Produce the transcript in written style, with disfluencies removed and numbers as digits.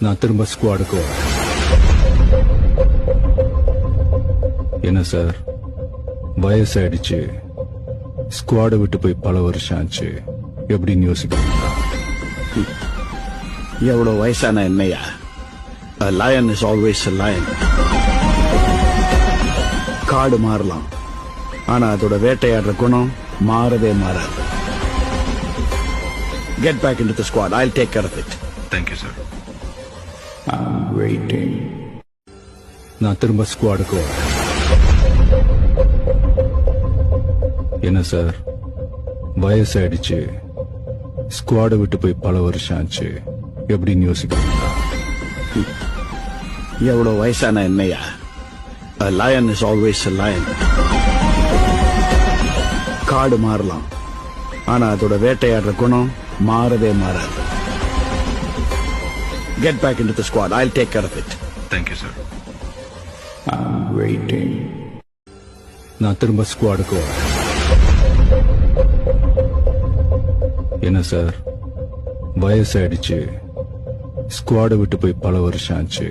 நான் திரும்ப ஸ்குவாடுக்கு வரேன். என்ன சார், வயசாயிடுச்சு, ஸ்குவாடை விட்டு போய் பல வருஷம் ஆச்சு, எப்படின்னு யோசிக்கிறீங்களா? எவ்வளவு வயசான என்னையா? A lion is always a lion. காடு மாறலாம், ஆனா அதோட வேட்டையாடுற குணம் மாறவே மாறாது. Get back into the squad. I'll take care of it. Thank you, sir. I'm waiting. நான் திரும்ப ஸ்குவாடுக்கு வரேன். என்ன சார், வயசாயிடுச்சு, ஸ்குவாடை விட்டு போய் பல வருஷம் ஆச்சு, எப்படின்னு யோசிக்கிறீங்களா? எவ்வளவு வயசான என்னையா? A lion is always a lion. காடு மாறலாம், ஆனா அதோட வேட்டையாடுற குணம் மாறவே மாறாது. Get back into the squad. I'll take care of it. Thank you, sir. I'm waiting. நான் திரும்ப ஸ்குவாடுக்கு வரேன். என்ன சார், வயசாயிடுச்சு, ஸ்குவாடை விட்டு போய் பல வருஷம் ஆச்சு,